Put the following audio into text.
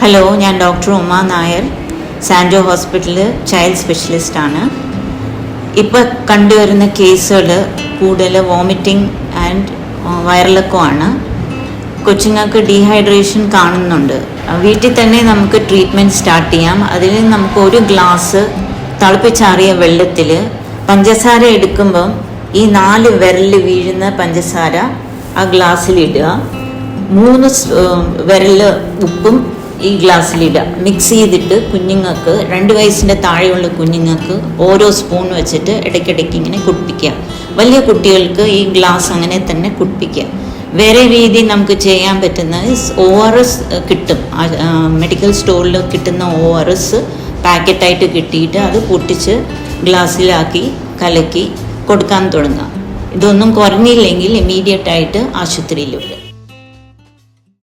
Hello, ഞാൻ doctor Uma Nair, Sancho ഹോസ്പിറ്റലിൽ child സ്പെഷ്യലിസ്റ്റാണ്. ഇപ്പോൾ കണ്ടുവരുന്ന കേസുകൾ കൂടുതൽ വോമിറ്റിംഗ് ആൻഡ് വയറിളക്കമാണ്. കൊച്ചുങ്ങൾക്ക് ഡീഹൈഡ്രേഷൻ കാണുന്നുണ്ട്. വീട്ടിൽ തന്നെ നമുക്ക് ട്രീറ്റ്മെൻറ്റ് സ്റ്റാർട്ട് ചെയ്യാം. അതിൽ നമുക്ക് 1 ഗ്ലാസ് തിളപ്പിച്ചാറിയ വെള്ളത്തിൽ പഞ്ചസാര എടുക്കുമ്പം ഈ 4 വിരൽ വീഴുന്ന പഞ്ചസാര ആ ഗ്ലാസ്സിലിടുക, 3 വിരൽ ഉപ്പും ഈ ഗ്ലാസ്സിലിടുക. മിക്സ് ചെയ്തിട്ട് കുഞ്ഞുങ്ങൾക്ക് 2 വയസ്സിൻ്റെ താഴെയുള്ള കുഞ്ഞുങ്ങൾക്ക് ഓരോ സ്പൂൺ വെച്ചിട്ട് ഇടയ്ക്കിടയ്ക്ക് ഇങ്ങനെ കുടിപ്പിക്കുക. വലിയ കുട്ടികൾക്ക് ഈ ഗ്ലാസ് അങ്ങനെ തന്നെ കുടിപ്പിക്കുക. വേറെ രീതി നമുക്ക് ചെയ്യാൻ പറ്റുന്നത് ORS കിട്ടും. മെഡിക്കൽ സ്റ്റോറിൽ കിട്ടുന്ന ORS പാക്കറ്റായിട്ട് കിട്ടിയിട്ട് അത് പൊട്ടിച്ച് ഗ്ലാസ്സിലാക്കി കലക്കി കൊടുക്കാൻ തുടങ്ങാം. ഇതൊന്നും കുറഞ്ഞില്ലെങ്കിൽ ഇമ്മീഡിയറ്റായിട്ട് ആശുപത്രിയിൽ വരും.